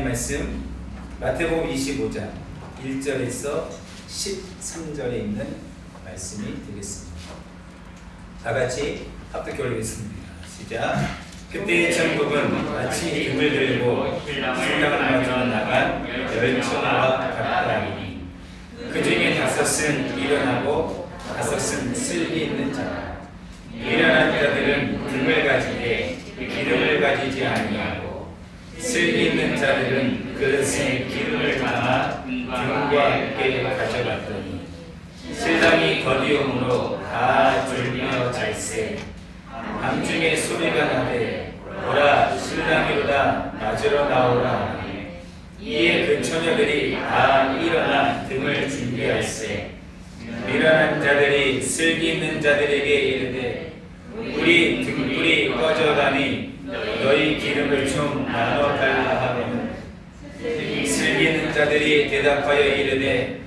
말씀 마태복음 25장 1절에서 13절에 있는 말씀이 되겠습니다. 다 같이 합독해 올리겠습니다. 시작. 그때 천국은 마치 등을 들고 신랑을 맞으러 나간 열처와 같다니 그 중에 5은 일어나고 5은 슬기 있는 자라. 미련한 자들은 등을 가지되 기름을 가지지 아니하고 슬기 있는 자들은 그릇에 기름을 담아 등과 함께 가져갔더니 신랑이 거리움으로 다 졸며 잘세. 밤중에 소리가 나되 보라 신랑이로다 맞으러 나오라. 이에 그 처녀들이 다 일어나 등을 준비할세. 미련한 자들이 슬기 있는 자들에게 이르되 우리 등불이 꺼져가니 너희 기름을 좀 나눠 달라 하거늘 슬기 있는 자들이 대답하여 이르되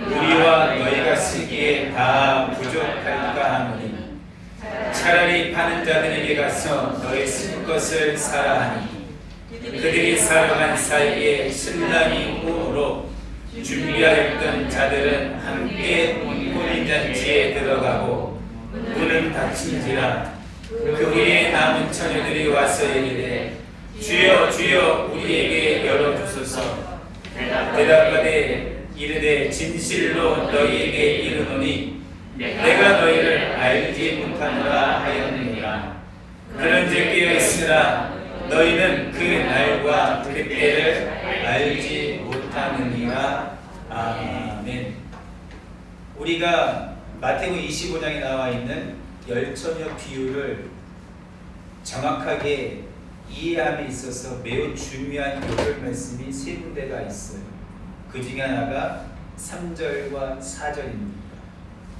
우리와 너희가 쓰기에 다 부족할까 하노니 차라리 파는 자들에게 가서 너희 쓸 것을 사라 하니 그들이 살아간 사이에 신랑이 오므로 준비하였던 자들은 함께 혼인잔치에 들어가고 문은 닫힌지라. 그 후에 남은 처녀들이 와서 이르되 주여 주여 우리에게 열어주소서. 대답하되 이르되 진실로 너희에게 이르노니 내가 너희를 알지 못하노라 하였느니라. 그런즉 깨어있으라. 너희는 그 날과 그 때를 알지 못하느니라. 아멘. 우리가 마태복음 25장에 나와 있는 열처녀 비유를 정확하게 이해함에 있어서 매우 중요한 요절 말씀이 세 군데가 있어요. 그 중에 하나가 3절과 4절입니다.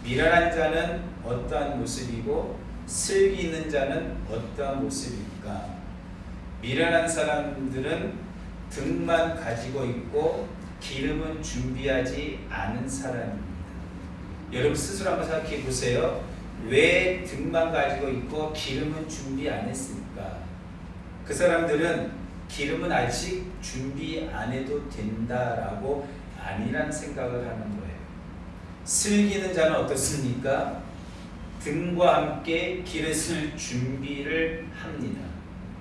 미련한 자는 어떠한 모습이고 슬기 있는 자는 어떠한 모습일까? 미련한 사람들은 등만 가지고 있고 기름은 준비하지 않은 사람입니다. 여러분 스스로 한번 생각해 보세요. 왜 등만 가지고 있고 기름은 준비 안 했습니까? 그 사람들은 기름은 아직 준비 안 해도 된다라고 아니란 생각을 하는 거예요. 슬기 있는 자는 어떻습니까? 등과 함께 기름을 준비를 합니다.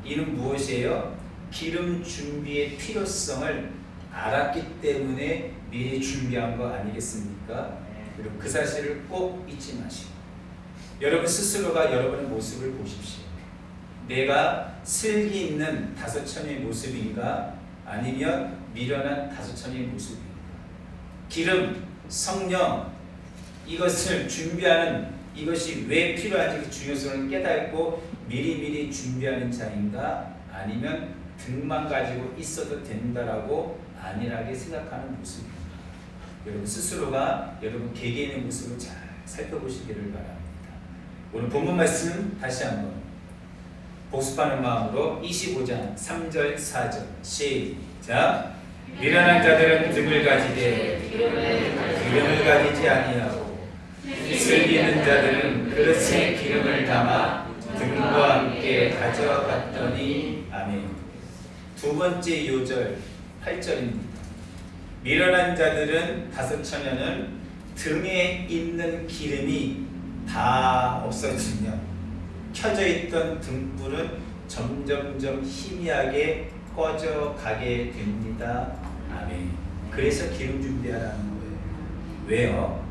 이는 무엇이에요? 기름 준비의 필요성을 알았기 때문에 미리 준비한 거 아니겠습니까? 그리고 그 사실을 꼭 잊지 마시고 여러분 스스로가 여러분의 모습을 보십시오. 내가 슬기 있는 5처녀의 모습인가? 아니면 미련한 5처녀의 모습인가? 기름, 성령 이것을 준비하는 이것이 왜 필요한지 그 중요성을 깨닫고 미리미리 준비하는 자인가? 아니면 등만 가지고 있어도 된다라고 안일하게 생각하는 모습인가? 여러분 스스로가 여러분 개개인의 모습을 잘 살펴보시기를 바랍니다. 오늘 본문 말씀 다시 한번 복습하는 마음으로 25장 3절 4절 시작. 미련한 자들은 등을 가지되 기름을 가지지 아니하고 슬기 있는 자들은 그릇에 기름을 담아 등과 함께 가져갔더니 아멘. 두 번째 요절 8절입니다. 미련한 자들은 5처녀는 등에 있는 기름이 다 없어지며 켜져 있던 등불은 점점점 희미하게 꺼져가게 됩니다. 아멘. 그래서 기름 준비하라는 거예요. 왜요?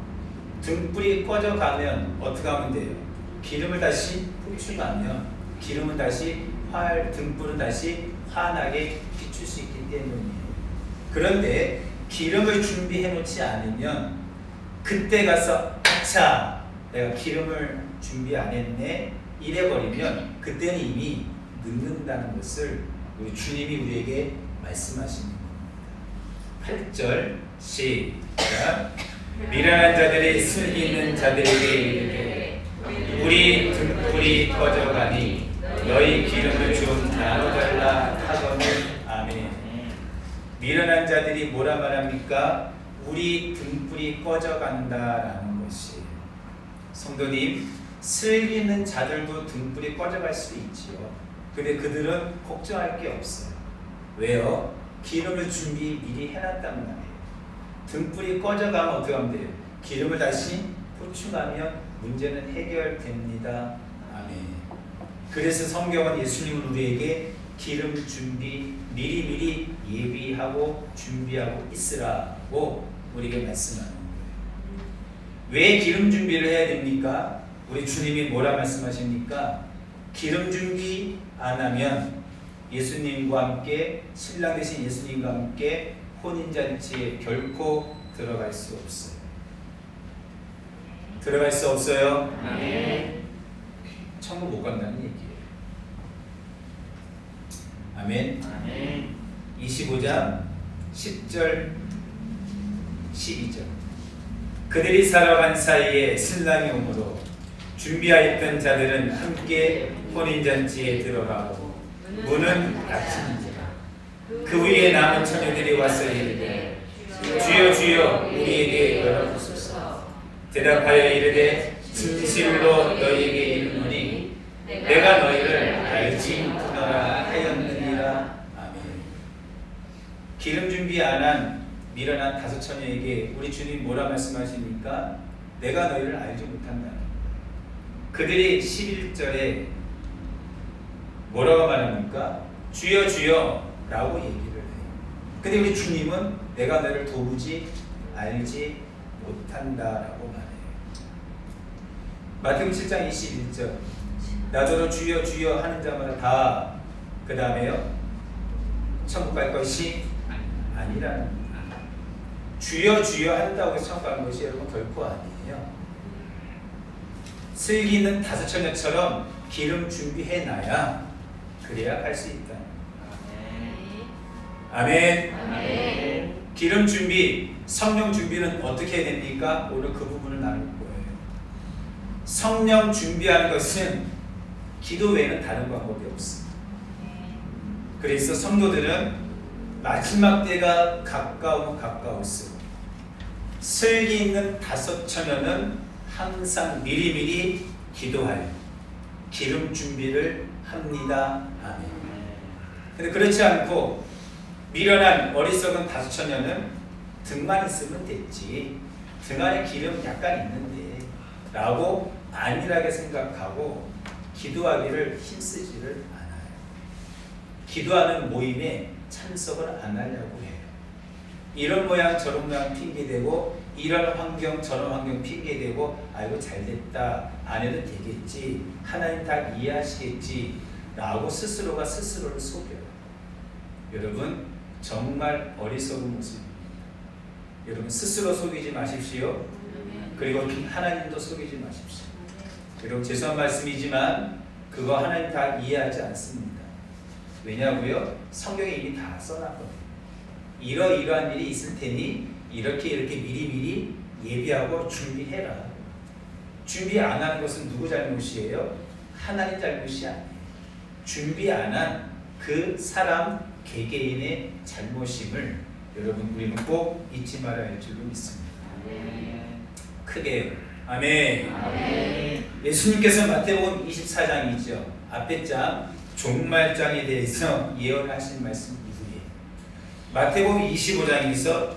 등불이 꺼져가면 어떻게 하면 돼요? 기름을 다시 흡수하면 기름은 다시 등불은 다시 환하게 비출 수 있기 때문이에요. 그런데 기름을 준비해 놓지 않으면 그때 가서 아차 내가 기름을 준비 안 했네 이래버리면 그때는 이미 늦는다는 것을 우리 주님이 우리에게 말씀하시는 겁니다. 8절 시작. 미련한 자들이 슬기 있는 자들에게 이르되 우리 등불이 꺼져가니 너희 기름을 좀 나눠달라 하거늘 아멘. 미련한 자들이 뭐라 말합니까? 우리 등불이 꺼져간다라는 것이에요. 성도님, 슬기 있는 자들도 등불이 꺼져갈 수 있지요. 근데 그들은 걱정할 게 없어요. 왜요? 기름을 준비 미리 해놨단 말이에요. 등불이 꺼져가면 어떻게 하면 돼요? 기름을 다시 보충하면 문제는 해결됩니다. 아멘. 그래서 성경은 예수님은 우리에게 기름 준비 미리미리 예비하고 준비하고 있으라고 우리에게 말씀하는 거예요. 왜 기름 준비를 해야 됩니까? 우리 주님이 뭐라 말씀하십니까? 기름 준비 안 하면 예수님과 함께 신랑 되신 예수님과 함께 혼인잔치에 결코 들어갈 수 없어요. 들어갈 수 없어요. 아멘. 천국 못 간다는 얘기예요. 아멘. 아멘. 25장 10절 12절 그들이 살아간 사이에 신랑이 오므로 준비하였던 자들은 함께 혼인잔치에 들어가고 문은 닫힌지라. 그 위에 남은 처녀들이 와서 이르되 주여 주여 우리에게 열어주소서. 대답하여 이르되 진실로 너희에게 이르노니 내가 너희를 알지 못하노라 하였느니라. 아멘. 기름 준비 안 한 미련한 다섯 처녀에게 우리 주님 뭐라 말씀하십니까? 내가 너희를 알지 못한다. 그들이 11절에 뭐라고 말합니까? 주여 주여 라고 얘기를 해요. 근데 우리 주님은 내가 너를 도무지 알지 못한다라고 말해요. 마태복음 7장 21절 나더러 주여 주여 하는 자마다 다 그 다음에요 천국 갈 것이 아니라는 거예요. 주여 주여 한다고 해서 천국 가는 것이 여러분 결코 아니에요. 슬기 있는 다섯 처녀처럼 기름 준비해놔야 그래야 갈 수 있다. 아멘. 아멘. 기름 준비, 성령 준비는 어떻게 해야 됩니까? 오늘 그 부분을 나눌 거예요. 성령 준비하는 것은 기도 외에는 다른 방법이 없습니다. 그래서 성도들은 마지막 때가 가까우면 가까울수록 슬기 있는 다섯 처녀는 항상 미리미리 기도하여 기름 준비를 합니다. 아멘. 근데 그렇지 않고 미련한 어리석은 다섯 처녀는 등만 있으면 됐지, 등 안에 기름 약간 있는데 라고 안일하게 생각하고 기도하기를 힘쓰지를 않아요. 기도하는 모임에 참석을 안 하려고 해요. 이런 모양 저런 모양 핑계대고 이런 환경 저런 환경 핑계대고 아이고 잘됐다 안 해도 되겠지 하나님 다 이해하시겠지 라고 스스로가 스스로를 속여요. 여러분 정말 어리석은 모습입니다. 여러분 스스로 속이지 마십시오. 그리고 하나님도 속이지 마십시오. 여러분 죄송한 말씀이지만 그거 하나님 다 이해하지 않습니다. 왜냐고요? 성경에 이미 다 써놨거든요. 이러이러한 일이 있을 테니 이렇게 미리미리 예비하고 준비해라. 준비 안 하는 것은 누구 잘못이에요? 하나님 잘못이 아니에요. 준비 안 한 그 사람 개개인의 잘못임을 여러분 우리는 꼭 잊지 말아야 할 줄로 믿습니다. 크게 아멘. 아멘. 예수님께서 마태복음 24장이죠. 앞에 장 종말장에 대해서 예언하신 말씀 이후에 마태복음 25장에서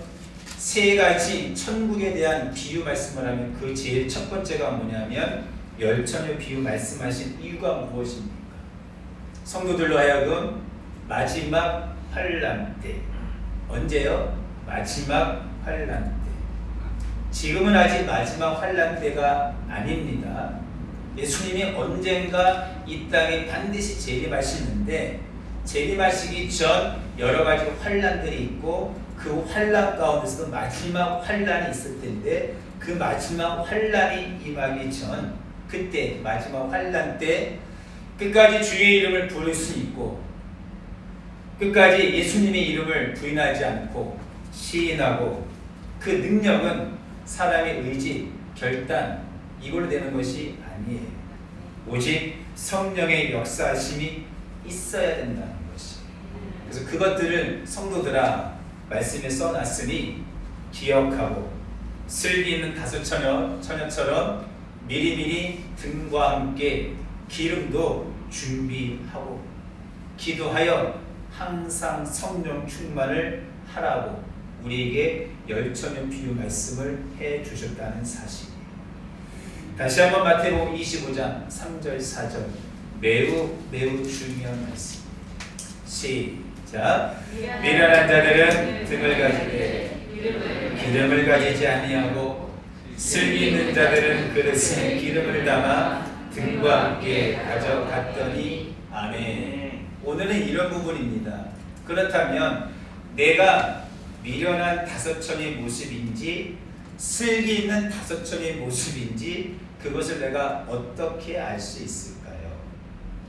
세 가지 천국에 대한 비유 말씀을 하면 그 제일 첫 번째가 뭐냐면 열처녀 비유 말씀하신 이유가 무엇입니까? 성도들로 하여금 마지막 환난 때. 언제요? 마지막 환난 때. 지금은 아직 마지막 환난 때가 아닙니다. 예수님이 언젠가 이 땅에 반드시 재림하시는데 재림하시기 전 여러 가지 환난들이 있고 그 환난 가운데서도 마지막 환난이 있을 텐데 그 마지막 환난이 임하기 전 그때 마지막 환난 때 끝까지 주의 이름을 부를 수 있고 끝까지 예수님의 이름을 부인하지 않고 시인하고 그 능력은 사람의 의지, 결단 이걸로 되는 것이 아니에요. 오직 성령의 역사하심이 있어야 된다는 것이. 그래서 그것들을 성도들아 말씀에 써놨으니 기억하고 슬기 있는 다섯 처녀처럼 미리미리 등과 함께 기름도 준비하고 기도하여 항상 성령 충만을 하라고 우리에게 열처녀 비유 말씀을 해 주셨다는 사실이에요. 다시 한번 마태복음 25장 3절 4절 매우 중요한 말씀. 시작. 미련한 자들은 등을 가지되 기름을 가지지 아니하고 슬기 있는 자들은 그릇에 기름을 담아 등과 함께 가져갔더니 아멘. 오늘은 이런 부분입니다. 그렇다면 내가 미련한 다섯천의 모습인지 슬기 있는 다섯천의 모습인지 그것을 내가 어떻게 알 수 있을까요?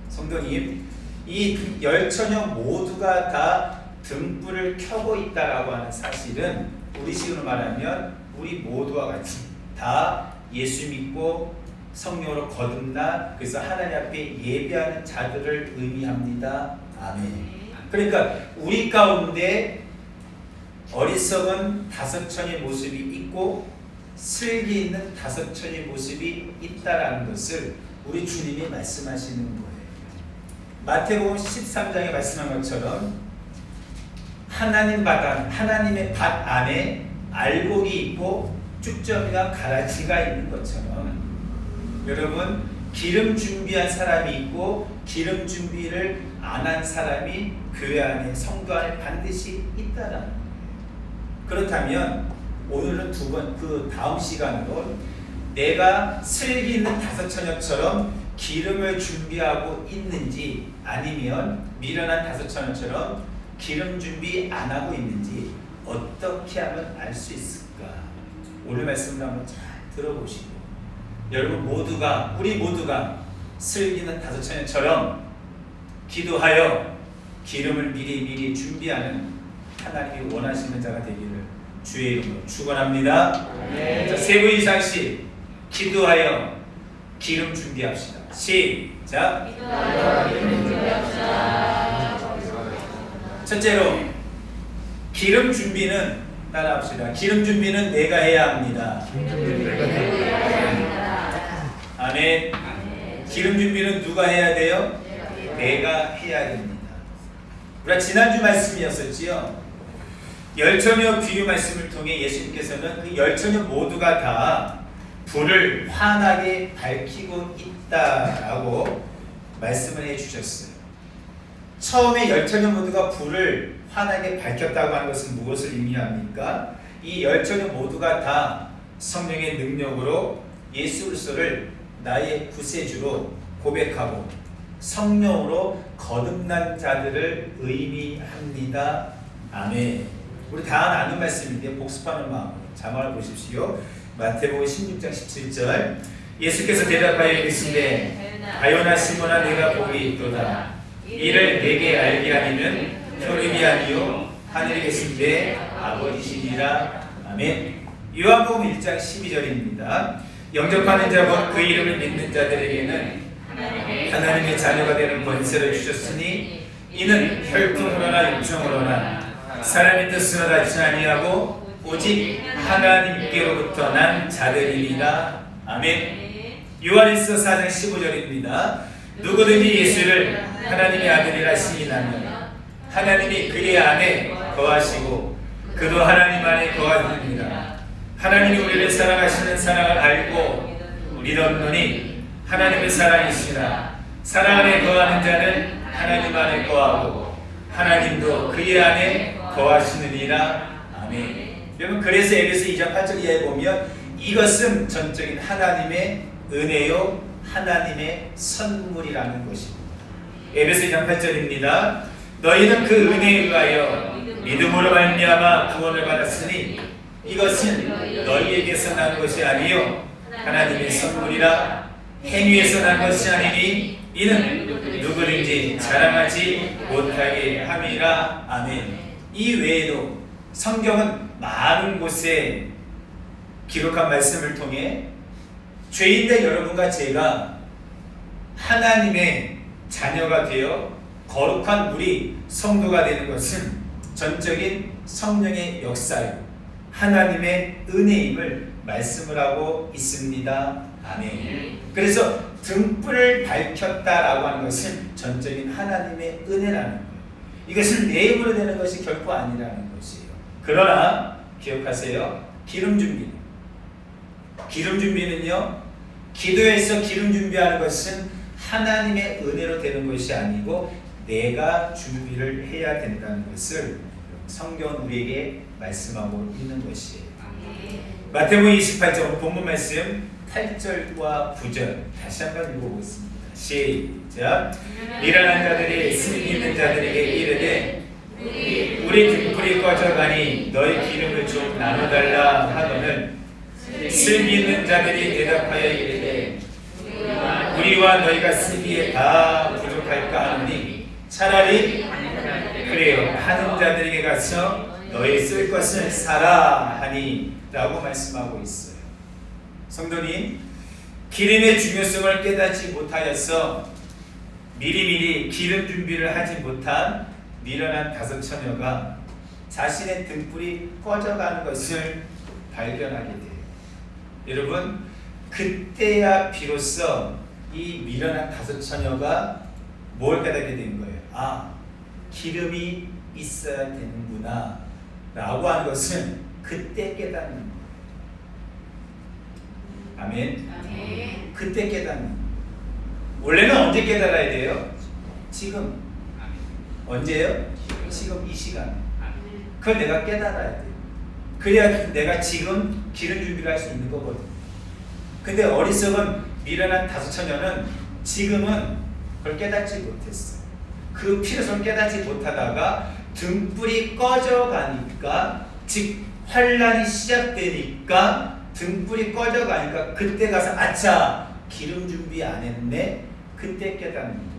성도님, 이 열처녀 모두가 다 등불을 켜고 있다라고 하는 사실은 우리 식으로 말하면 우리 모두와 같이 다 예수 믿고 성령으로 거듭나 그래서 하나님 앞에 예배하는 자들을 의미합니다. 아멘. 그러니까 우리 가운데 어리석은 다섯천의 모습이 있고 슬기 있는 다섯천의 모습이 있다라는 것을 우리 주님이 말씀하시는 거예요. 마태복음 13장에 말씀한 것처럼 하나님의 밭 안에 알곡이 있고 쭉정이나 가라지가 있는 것처럼 여러분 기름 준비한 사람이 있고 기름 준비를 안 한 사람이 교회 안에 성도 안에 반드시 있다라는 거예요. 그렇다면 오늘은 그 다음 시간으로 내가 슬기 있는 다섯처녀처럼 기름을 준비하고 있는지 아니면 미련한 다섯처녀처럼 기름 준비 안 하고 있는지 어떻게 하면 알 수 있을까? 오늘 말씀을 한번 잘 들어보시고 여러분 모두가 우리 모두가 슬기 있는 다섯처녀처럼 기도하여 기름을 미리 준비하는 하나님이 원하시는 자가 되기를 주의 이름으로 축원합니다. 자, 세 분 이상씩 기도하여 기름 준비합시다. 시작. 첫째로 기름 준비는 따라합시다. 기름 준비는 내가 해야 합니다. 아멘. 기름 준비는 누가 해야 돼요? 내가 해야 됩니다. 우리가 지난주 말씀이었었지요. 열처녀 비유 말씀을 통해 예수님께서는 그 열처녀 모두가 다 불을 환하게 밝히고 있다라고 말씀을 해주셨어요. 처음에 열처녀 모두가 불을 환하게 밝혔다고 하는 것은 무엇을 의미합니까? 이 열처녀 모두가 다 성령의 능력으로 예수 그리스도를 나의 구세주로 고백하고 성령으로 거듭난 자들을 의미합니다. 아멘. 우리 다 나눈 말씀인데 복습하는 마음으로 자막을 보십시오. 마태복음 16장 17절 예수께서 대답하여 이르시되 바요나 시몬아 내가 복이 있도다. 이를 내게 알게 하니는 혈육이 아니요 하늘에 계신데 아버지시니라. 아멘. 요한복음 1장 12절입니다. 영접하는 자 곧 그 이름을 믿는 자들에게는 하나님의 자녀가 되는 권세를 주셨으니 이는 혈통으로나 육정으로나 사람의 뜻으로 나지 아니하고 오직 하나님께로부터 난 자들이니라. 아멘. 요한일서 4장 15절입니다. 누구든지 예수를 하나님의 아들이라 시인하면 하나님이 그의 안에 거하시고 그도 하나님 안에 거하느니라. 하나님이 우리를 사랑하시는 사랑을 알고 믿었노니 하나님의 사랑이시라. 사랑 안에 거하는 자는 하나님 안에 거하고 하나님도 그의 안에 거하시느니라. 아멘. 여러분 그래서 에베소 2장 8절 이하에 보면 이것은 전적인 하나님의 은혜요 하나님의 선물이라는 것입니다. 에베소 2장 8절입니다. 너희는 그 은혜에 의하여 믿음으로 말미암아 구원을 받았으니 이것은 너희에게서 난 것이 아니요 하나님의 선물이라. 행위에서 난 것이 아니니 이는 누구든지 자랑하지 못하게 함이라. 아멘. 이 외에도 성경은 많은 곳에 기록한 말씀을 통해 죄인된 여러분과 제가 하나님의 자녀가 되어 거룩한 우리 성도가 되는 것은 전적인 성령의 역사요 하나님의 은혜임을 말씀을 하고 있습니다. 아멘. 그래서 등불을 밝혔다라고 하는 것은 전적인 하나님의 은혜라는 거예요. 이것은 내 힘으로 되는 것이 결코 아니라는 것이에요. 그러나 기억하세요. 기름 준비는요. 기도에서 기름 준비하는 것은 하나님의 은혜로 되는 것이 아니고 내가 준비를 해야 된다는 것을 성경은 우리에게 말씀하고 있는 것이에요. 마태복음 28장 본문 말씀 8절과 9절 다시 한번 읽어보겠습니다. 시작. 미련한 자들이 승리 있는 자들에게 이르되 우리 등불이 꺼져가니 너희 기름을 좀 나눠달라 하거늘 승리 있는 자들이 대답하여 이르되 우리와 너희가 쓰기에 다 부족할까 하노니 차라리 그래요 하는 자들에게 가서 너희 쓸 것을 사라 하니 라고 말씀하고 있어요. 성도님, 기름의 중요성을 깨닫지 못하여서 미리미리 기름 준비를 하지 못한 미련한 다섯 처녀가 자신의 등불이 꺼져가는 것을 발견하게 돼요. 여러분, 그때야 비로소 이 미련한 다섯 처녀가 뭘 깨닫게 된 거예요? 아, 기름이 있어야 되는구나 라고 하는 것을 그때 깨닫는 거예요. 아멘. 그때 깨닫는 거예요. 원래는 언제 깨달아야 돼요? 지금. 언제요? 지금 이 시간. 그걸 내가 깨달아야 돼요. 그래야 내가 지금 기름 준비를 할 수 있는 거거든요. 근데 어리석은 미련한 다섯 처녀는 지금은 그걸 깨닫지 못했어요. 그 필요성을 깨닫지 못하다가 등불이 꺼져가니까, 즉 환란이 시작되니까 등불이 꺼져가니까 그때 가서 아차 기름 준비 안 했네, 그때 깨닫는 거예요.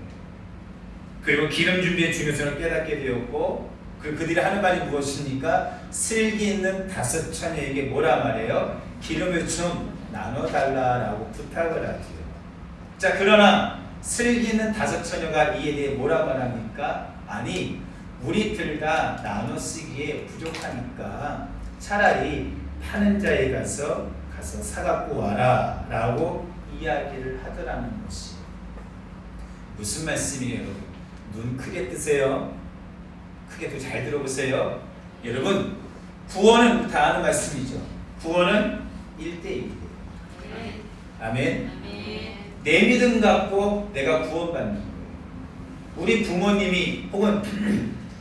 그리고 기름 준비의 중요성을 깨닫게 되었고, 그들이 하는 말이 무엇입니까? 슬기 있는 다섯 처녀에게 뭐라 말해요? 기름을 좀 나눠달라라고 부탁을 하죠. 자, 그러나 슬기 있는 다섯 처녀가 이에 대해 뭐라 말합니까? 아니, 우리들 다 나눠 쓰기에 부족하니까 차라리 파는 자에 가서 사갖고 와라 라고 이야기를 하더라는 것이. 무슨 말씀이에요? 눈 크게 뜨세요. 크게 또 잘 들어보세요. 여러분, 구원은 다 아는 말씀이죠. 구원은 1대1이에요. 아멘. 내 믿음 갖고 내가 구원받는 거예요. 우리 부모님이 혹은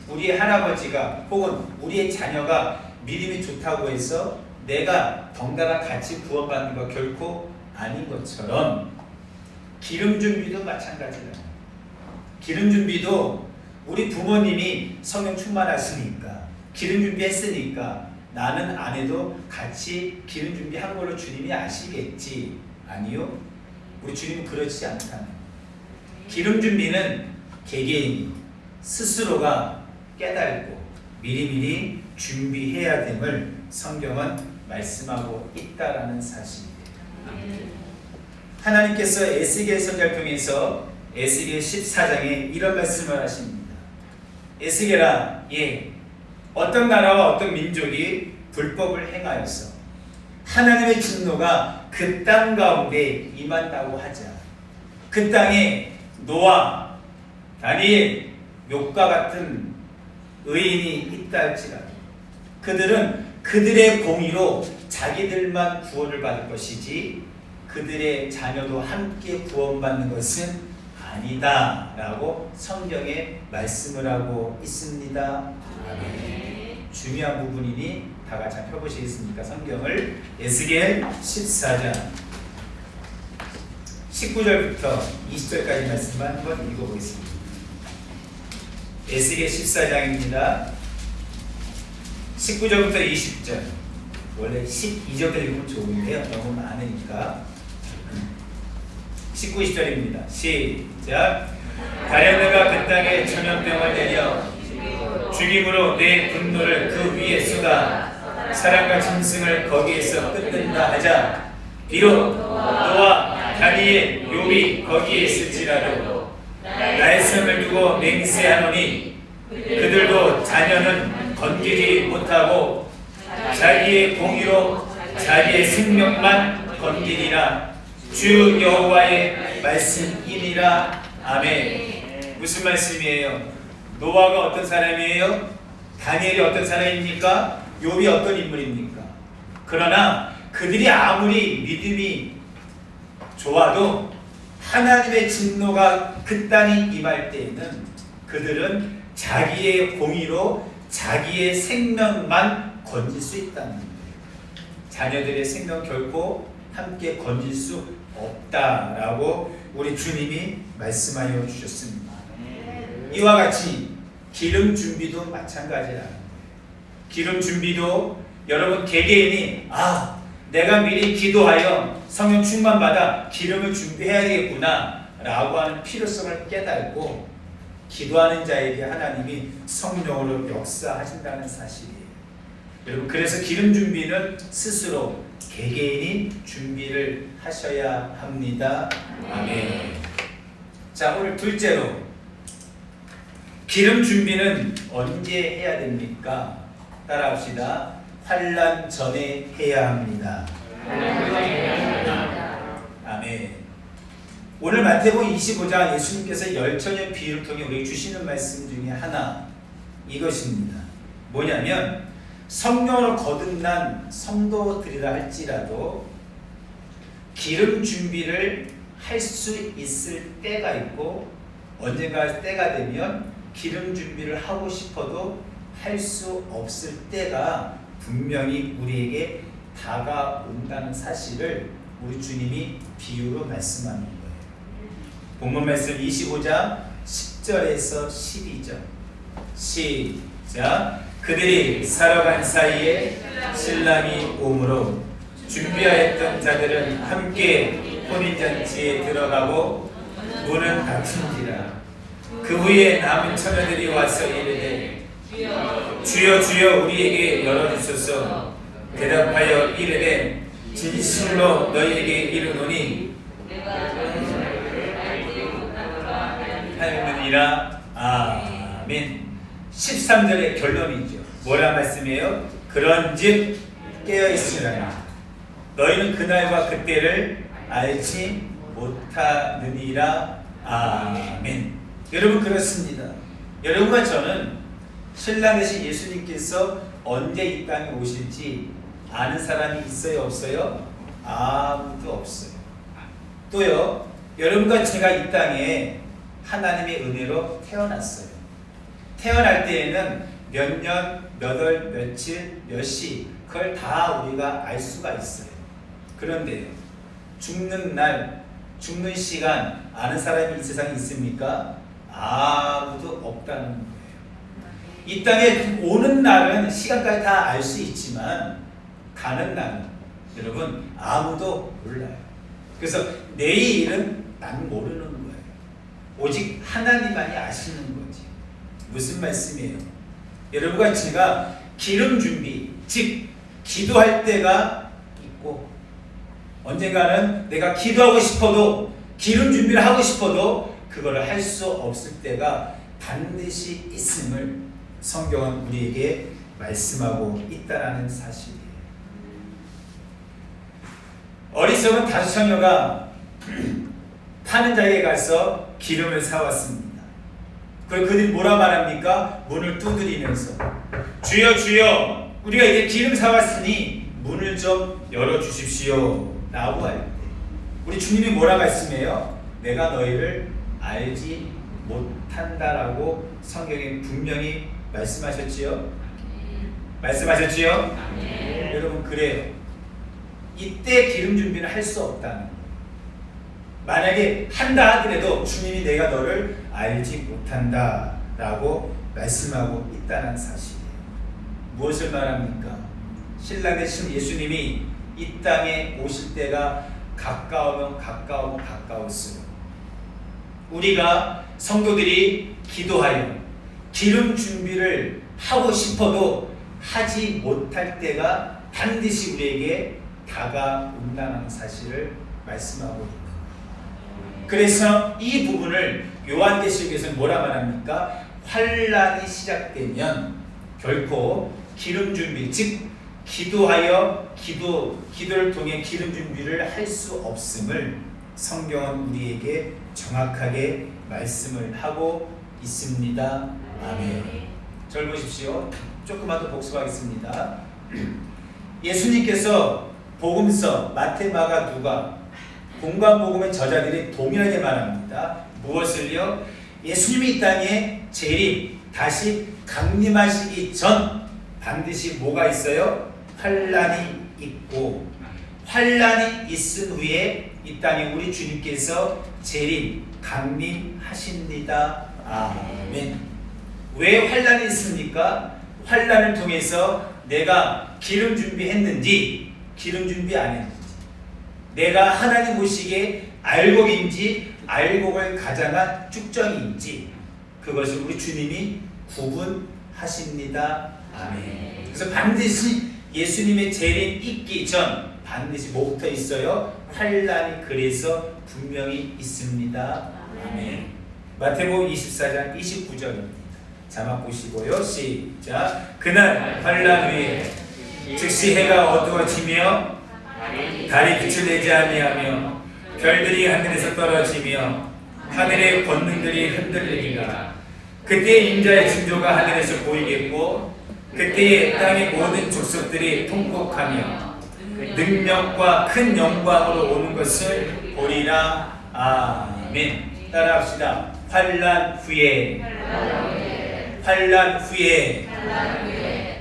우리 할아버지가 혹은 우리의 자녀가 믿음이 좋다고 해서 내가 덩달아 같이 구원받는 거 결코 아닌 것처럼 기름 준비도 마찬가지다. 기름 준비도 우리 부모님이 성령 충만하시니까 기름 준비했으니까 나는 안 해도 같이 기름 준비한 걸로 주님이 아시겠지. 아니요. 우리 주님은 그렇지 않다는. 기름 준비는 개개인이 스스로가 깨닫고 미리미리 준비해야 됨을 성경은 말씀하고 있다라는 사실이에요. 하나님께서 에스겔 선지자를 통해서 에스겔 14장에 이런 말씀을 하십니다. 에스겔아, 어떤 나라와 어떤 민족이 불법을 행하여서 하나님의 진노가 그 땅 가운데 임한다고 하자. 그 땅에 노아, 다니엘, 욥과 같은 의인이 있다 할지라도 그들은 그들의 공의로 자기들만 구원을 받을 것이지 그들의 자녀도 함께 구원받는 것은 아니다 라고 성경에 말씀을 하고 있습니다. 아멘. 중요한 부분이니 다 같이 펴보시겠습니까? 성경을 에스겔 14장 19절부터 20절까지 말씀만 한번 읽어보겠습니다. 에스겔 14장입니다. 19절부터 20절. 원래 12절부터 읽으면 좋은데요, 너무 많으니까 19, 20절입니다. 시작. 다련느가 그 땅에 전염병을 내려 죽임으로 내 분노를 그 위에 쏟아 사람과 짐승을 거기에서 끊는다 하자. 비록 노아, 다니엘, 욥이 거기에 있을지라도 나의 성을 두고 맹세하노니 그들도 자녀는 건지지 못하고 자기의 공의로 자기의 생명만 건지리라. 주 여호와의 말씀이니라. 아멘. 무슨 말씀이에요? 노아가 어떤 사람이에요? 다니엘이 어떤 사람입니까? 욥이 어떤 인물입니까? 그러나 그들이 아무리 믿음이 좋아도 하나님의 진노가 극단히 임할 때에는 그들은 자기의 공의로 자기의 생명만 건질 수 있다는 거예요. 자녀들의 생명 결코 함께 건질 수 없다라고 우리 주님이 말씀하여 주셨습니다. 이와 같이 기름 준비도 마찬가지라는 거예요. 기름 준비도 여러분 개개인이 내가 미리 기도하여 성령 충만 받아 기름을 준비해야 되겠구나 라고 하는 필요성을 깨닫고 기도하는 자에게 하나님이 성령으로 역사하신다는 사실이에요. 여러분 그래서 기름 준비는 스스로 개개인이 준비를 하셔야 합니다. 아멘. 자, 오늘 둘째로 기름 준비는 언제 해야 됩니까? 따라합시다. 환난 전에 해야 합니다. 아멘. 오늘 마태복음 25장 예수님께서 열처녀 비유를 통해 우리에게 주시는 말씀 중에 하나 이것입니다. 뭐냐면 성령으로 거듭난 성도들이라 할지라도 기름 준비를 할 수 있을 때가 있고 언젠가 때가 되면 기름 준비를 하고 싶어도 할 수 없을 때가 분명히 우리에게 다가온다는 사실을 우리 주님이 비유로 말씀하는 거예요. 본문 말씀 25장 10절에서 12절 시작. 그들이 살아간 사이에 신랑이 오므로 준비하였던 자들은 함께 혼인잔치에 들어가고 문은 닫힌지라. 그 후에 남은 처녀들이 와서 이르되 주여 주여 우리에게 열어주소서. 대답하여 이르되 진실로 너희에게 이르노니 하느니라. 아멘. 13절의 결론이죠. 뭐라 말씀이에요? 그런즉 깨어있으라. 너희는 그날과 그때를 알지 못하느니라. 아멘. 여러분 그렇습니다. 여러분과 저는 신랑 되신 예수님께서 언제 이 땅에 오실지 아는 사람이 있어요? 없어요? 아무도 없어요. 또요, 여러분과 제가 이 땅에 하나님의 은혜로 태어났어요. 태어날 때에는 몇 년, 몇 월, 며칠, 몇 시 그걸 다 우리가 알 수가 있어요. 그런데요, 죽는 날, 죽는 시간 아는 사람이 이 세상에 있습니까? 아무도 없다는 거예요. 이 땅에 오는 날은 시간까지 다 알 수 있지만 가는 날은 여러분 아무도 몰라요. 그래서 내일은 난 모르는 거예요. 오직 하나님만이 아시는 거지. 무슨 말씀이에요? 여러분과 제가 기름 준비, 즉 기도할 때가 있고 언젠가는 내가 기도하고 싶어도 기름 준비를 하고 싶어도 그거를 할 수 없을 때가 반드시 있음을 성경은 우리에게 말씀하고 있다라는 사실이에요. 어리석은 다섯 처녀가 파는 자에게 가서 기름을 사왔습니다. 그걸 그들이 뭐라 말합니까? 문을 두드리면서 주여 주여 우리가 이제 기름 사왔으니 문을 좀 열어주십시오 라고 할 때 우리 주님이 뭐라 말씀해요? 내가 너희를 알지 못한다라고 성경에 분명히 말씀하셨지요? 말씀하셨지요? 여러분 그래요. 이때 기름 준비는 할 수 없다는 거예요. 만약에 한다 하더라도 주님이 내가 너를 알지 못한다 라고 말씀하고 있다는 사실이에요. 무엇을 말합니까? 신랑 되신 예수님이 이 땅에 오실 때가 가까우면 가까울수록 우리가 성도들이 기도하여 기름 준비를 하고 싶어도 하지 못할 때가 반드시 우리에게 다가온다는 사실을 말씀하고 있는 거예요. 그래서 이 부분을 요한계시록에서는 뭐라 말합니까? 환난이 시작되면 결코 기름 준비, 즉 기도를 통해 기름 준비를 할 수 없음을 성경은 우리에게 정확하게 말씀을 하고 있습니다. 아멘. 절 보십시오. 조금만 더 복습하겠습니다. 예수님께서 복음서 마태, 마가, 누가 공관복음의 저자들이 동일하게 말합니다. 무엇을요? 예수님이 이 땅에 재림, 다시 강림하시기 전 반드시 뭐가 있어요? 환란이 있고, 환란이 있은 후에 이 땅에 우리 주님께서 재림, 강림하십니다. 아멘. 왜 환란이 있습니까? 환란을 통해서 내가 기름 준비했는지, 기름 준비 안 했는지, 내가 하나님 보시기에 알곡인지 알곡을 가장한 쭉정이인지, 그것을 우리 주님이 구분하십니다. 아멘. 그래서 반드시 예수님의 재림 있기 전 반드시 뭐부터 있어요? 환란이 그래서 분명히 있습니다. 아멘. 마태복음 24장 29절입니다. 자막 보시고요. 시작. 그날 환란 후에 즉시 해가 어두워지며 달이 빛을 내지 아니하며 별들이 하늘에서 떨어지며 하늘의 권능들이 흔들리리라. 그때 인자의 징조가 하늘에서 보이겠고 그때에 땅의 모든 족속들이 통곡하며 능력과 큰 영광으로 오는 것을 보리라. 아멘. 따라합시다. 환란 후에, 환란 후에,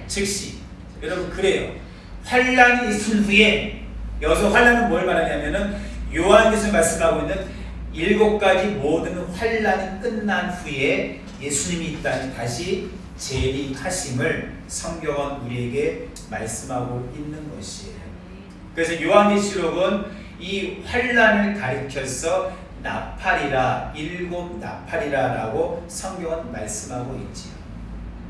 즉시. 여러분 그래요. 환란이 있은 후에, 여기서 환란은 뭘 말하냐면은 요한께서 말씀하고 있는 7가지 모든 환란이 끝난 후에 예수님이 이 땅에 다시 재림하심을 성경은 우리에게 말씀하고 있는 것이에요. 그래서 요한계시록은 이 환란을 가리켜서 나팔이라, 7 나팔이라라고 성경은 말씀하고 있지요.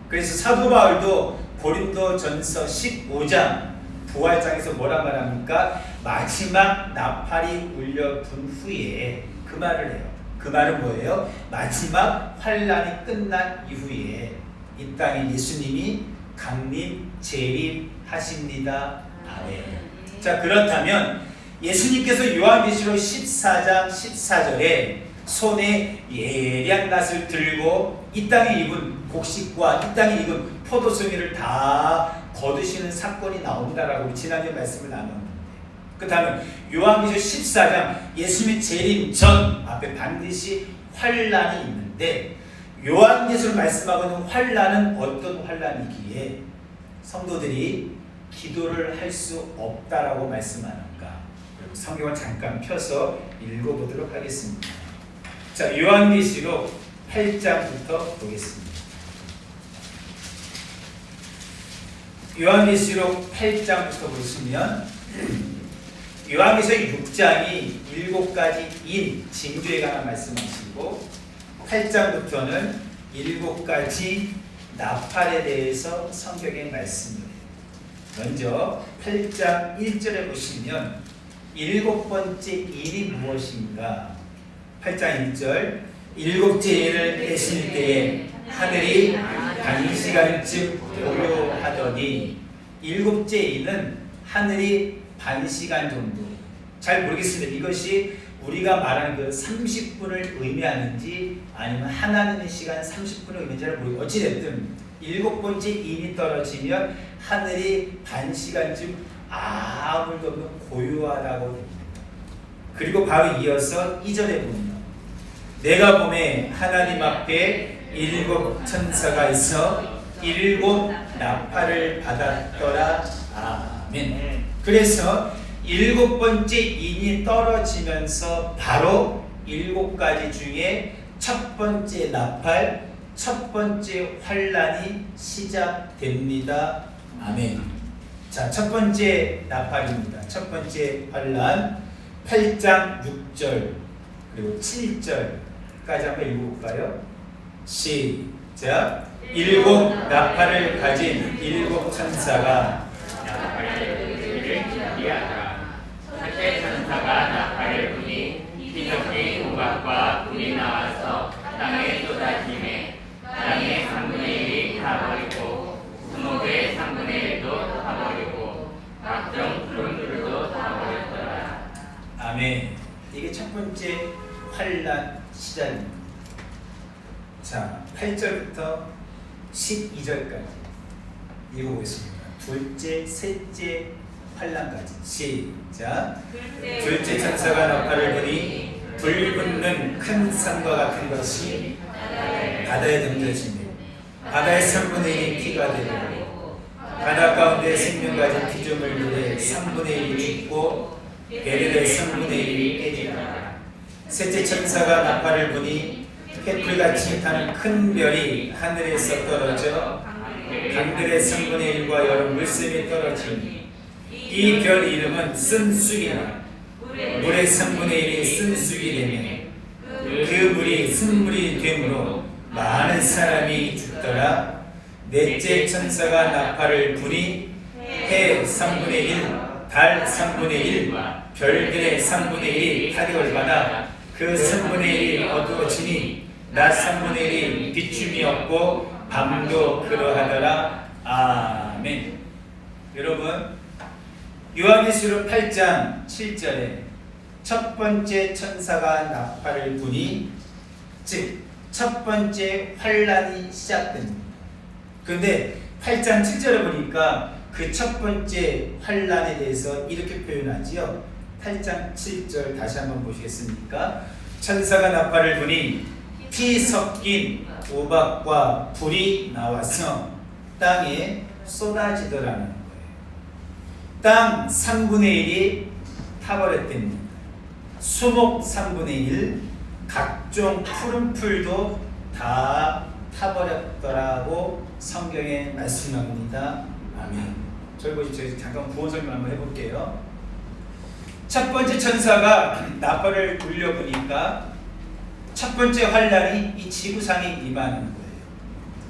그래서 사도 바울도 고린도전서 15장 부활장에서 뭐라 말합니까? 마지막 나팔이 울려분 후에 그 말을 해요. 그 말은 뭐예요? 마지막 환란이 끝난 이후에 이 땅에 예수님이 강림, 재림하십니다. 아멘. 자, 그렇다면 예수님께서 요한계시록 14장 14절에 손에 예리한 낫을 들고 이 땅에 입은 곡식과 이 땅에 입은 포도송이를 다 거두시는 사건이 나온다라고 지난주에 말씀을 나눴는데, 그 다음에 요한계시록 14장 예수님의 재림 전 앞에 반드시 환란이 있는데, 요한계시록 말씀하고 있는 환란은 어떤 환란이기에 성도들이 기도를 할 수 없다라고 말씀하는가? 성경을 잠깐 펴서 읽어보도록 하겠습니다. 자, 요한계시록 8장부터 보겠습니다. 요한계시록 8장부터 보시면 요한계시록 6장이 7가지 인, 징조에 관한 말씀하시고 8장부터는 7가지 나팔에 대해서 성경에 말씀을 해요. 먼저 8장 1절에 보시면 7번째 인이 무엇인가? 8장 1절 7째 인을 떼실 때에 하늘이 반시간쯤 고요하더니, 7째 인은 하늘이 반시간 정도, 잘 모르겠습니다. 이것이 우리가 말하는 그 30분을 의미하는지 아니면 하나님의 시간 30분을 의미하는지 잘 모르겠고, 어찌됐든 7번째 인이 떨어지면 하늘이 반시간쯤 아무도 없는 고요하다고 됩니다. 그리고 바로 이어서 2절에 보면 내가 보매 하나님 앞에 7 천사가 있어 7 나팔을 받았더라. 아멘. 그래서 7번째 인이 떨어지면서 바로 7가지 중에 첫 번째 나팔, 첫 번째 환란이 시작됩니다. 아멘. 자, 첫 번째 나팔입니다. 첫 번째 환란 8장 6절 그리고 7절까지 한번 읽어볼까요? 시작. 7 나팔을 가진 7 천사가 첫째 천사가 나팔을 부니 기적의 우박과 불이 나와서 땅에 쏟아지매 땅의 3분의 1이 타버리고 수목의 3분의 1도 타버리고 각종 푸른들도 타버렸더라. 아멘. 이게 첫 번째 환란 시작입니다. 자, 8절부터 12절까지 읽어보겠습니다. 둘째, 셋째 환란까지 시작. 둘째 천사가 나팔을 부니 불 붙는 큰 산과 같은 것이 바다에 던져지며 바다의 3분의 1이 피가 되고 바다 가운데 생명 가진 피조물들의 3분의 1이 죽고 배들의 3분의 1이 깨지니라. 셋째 천사가 나팔을 부니 횃불같이 타는 큰 별이 하늘에서 떨어져 강들의 3분의 1과 여러 물샘이 떨어지니 이 별 이름은 쓴쑥이라. 물의 3분의 1이 쓴쑥이 되며 그 물이 쓴물이 되므로 많은 사람이 죽더라. 넷째 천사가 나팔을 부니 해 3분의 1, 달 3분의 1, 별들의 3분의 1이 타격을 받아 그 3분의 1이 어두워지니 낮 3분의 1이 비춤이 없고 밤도 그러하더라. 아멘. 여러분, 요한계시록 8장 7절에 첫 번째 천사가 나팔을 부니 즉 첫 번째 환란이 시작됩니다. 그런데 8장 7절에 보니까 그 첫 번째 환란에 대해서 이렇게 표현하지요. 8장 7절 다시 한번 보시겠습니까? 천사가 나팔을 부니 피 섞인 우박과 불이 나와서 땅에 쏟아지더라는 거예요. 땅 3분의 1이 타버렸답니다. 수목 3분의 1, 각종 푸른 풀도 다 타버렸더라고 성경에 말씀합니다. 아멘. 저희 보시죠. 잠깐 구원 설명 한번 해볼게요. 첫 번째 천사가 나팔을 불려보니까 첫 번째 환란이 이 지구상에 임하는 거예요.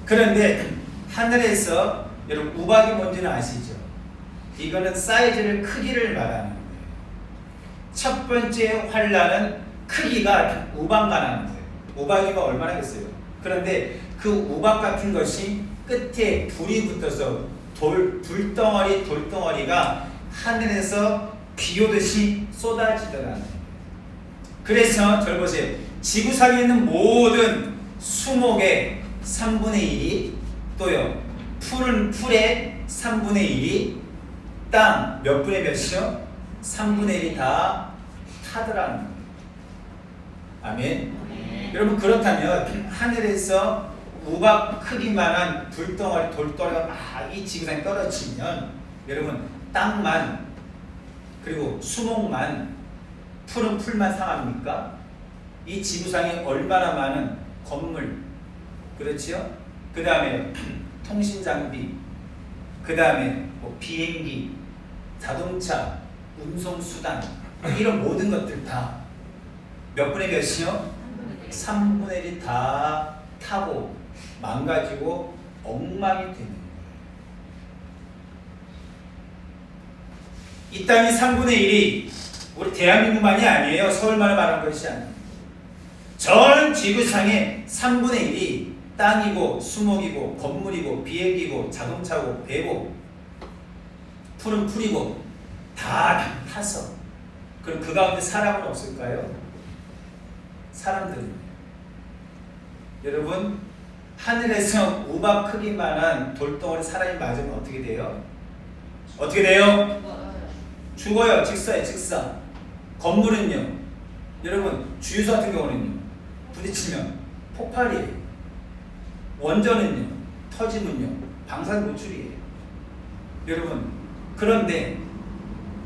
그런데 하늘에서 여러분 우박이 뭔지는 아시죠? 이거는 사이즈를 크기를 말하는 거예요. 첫 번째 환란은 크기가 우박만한 거예요. 우박이가 얼마나겠어요? 그런데 그 우박 같은 것이 끝에 불이 붙어서 돌덩어리가 하늘에서 비 오듯이 쏟아지더라는 거예요. 그래서 절 보세요. 지구상에 있는 모든 수목의 3분의 1이 또요 푸른 풀의 3분의 1이 땅 몇 분의 몇이요? 3분의 1이 다 타더라는 거예요. 아멘. 여러분, 그렇다면 하늘에서 우박 크기만한 돌덩어리가 막 이 지구상에 떨어지면 여러분 땅만 그리고 수목만 푸른 풀만 상합니까? 이 지구상에 얼마나 많은 건물, 그렇지요? 그 다음에 통신장비, 그 다음에 뭐 비행기, 자동차, 운송수단 이런 모든 것들 다 몇 분의 몇이요? 3분의 1이 다 타고 망가지고 엉망이 되는 거예요. 이 땅이 3분의 1이 우리 대한민국만이 아니에요. 서울만을 말한 것이 아니에요. 전 지구상의 3분의 1이 땅이고 수목이고 건물이고 비행기고 자동차고 배고 푸른 풀이고 다 타서 그럼 그 가운데 사람은 없을까요? 사람들은 여러분 하늘에서 우박 크기만한 돌덩어리 사람이 맞으면 어떻게 돼요? 어떻게 돼요? 죽어요. 직사예요. 직사. 건물은요. 여러분 주유소 같은 경우는요. 부딪히면 폭발이에요. 원전은요. 터지면요. 방사능 노출이에요. 여러분 그런데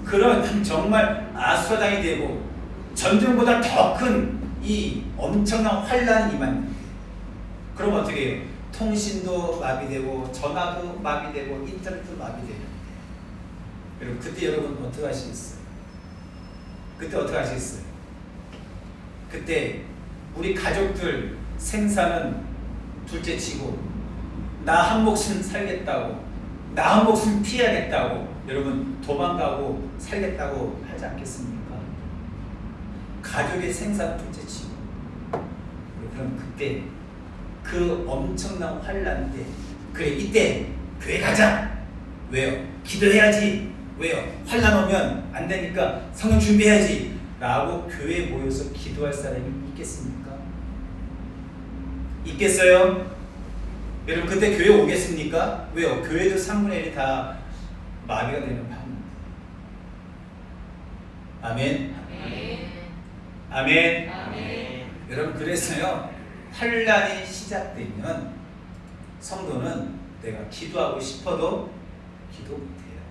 그런 정말 아수라장이 되고 전쟁보다 더 큰 이 엄청난 환란이 임한 그럼 어떻게 해요? 통신도 마비되고 전화도 마비되고 인터넷도 마비되고 여러분 그때 여러분 어떻게 하시겠어요? 그때 어떻게 하시겠어요? 그때 우리 가족들 생사는 둘째치고 나 한 목숨 살겠다고 나 한 목숨 피해야겠다고 여러분 도망가고 살겠다고 하지 않겠습니까? 가족의 생사는 둘째치고 그럼 그때 그 엄청난 환란 때 그래 이때 교회 가자. 왜요? 기도해야지. 왜요? 환란 오면 안 되니까 성경 준비해야지 라고 교회에 모여서 기도할 사람이 있겠습니까? 있겠어요? 여러분 그때 교회 오겠습니까? 왜요? 교회도 3분의 1이 다 마비가 되는 파문입니다. 아멘. 아멘. 아멘. 여러분 그래서요 환란이 시작되면 성도는 내가 기도하고 싶어도 기도 못해요.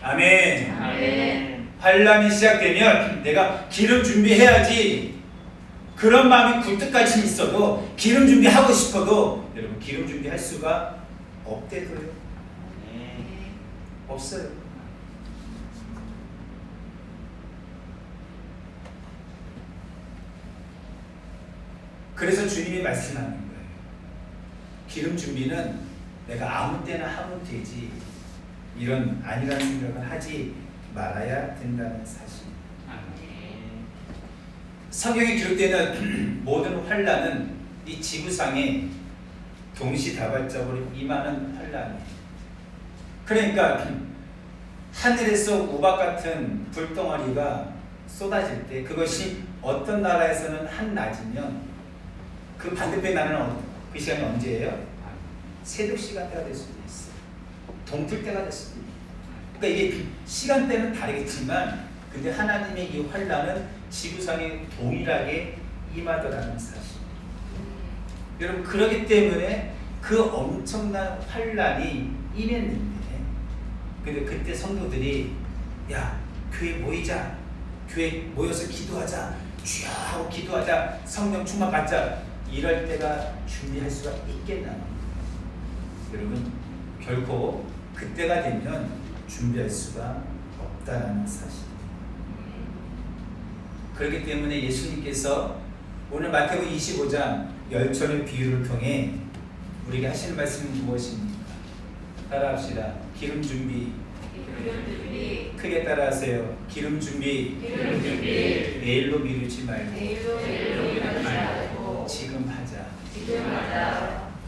아멘. 아멘. 환란이 시작되면 내가 기름 준비해야지 그런 마음이 굴뚝같이 있어도 기름 준비하고 싶어도 여러분 기름 준비할 수가 없대도요. 없어요. 그래서 주님이 말씀하는 거예요. 기름 준비는 내가 아무 때나 하면 되지 이런 아니라는 생각을 하지 말아야 된다는 사실. 성경에 기록되는 모든 환란은 이 지구상에 동시다발적으로 임하는 환란이에요. 그러니까 하늘에서 우박 같은 불덩어리가 쏟아질 때 그것이 어떤 나라에서는 한낮이면 그 반대편 나라는 그 시간이 언제예요? 새벽 시간대가 될 수도 있어요. 동틀 때가 될 수도 있어요. 그러니까 이게 시간대는 다르겠지만 근데 하나님의 이 환란은 지구상에 동일하게 임하더라는 사실. 여러분 그렇기 때문에 그 엄청난 환란이 임했는데 근데 그때 성도들이 야 교회 모이자, 교회 모여서 기도하자, 주여 하고 기도하자, 성령 충만 받자 이럴 때가 준비할 수가 있겠나? 여러분 결코 그때가 되면 준비할 수가 없다는 사실. 그렇기 때문에 예수님께서 오늘 마태복음 25장 열천의 비유를 통해 우리에게 하시는 말씀은 무엇입니까? 따라합시다. 기름 준비. 크게 따라하세요. 기름 준비. 내일로 미루지 말고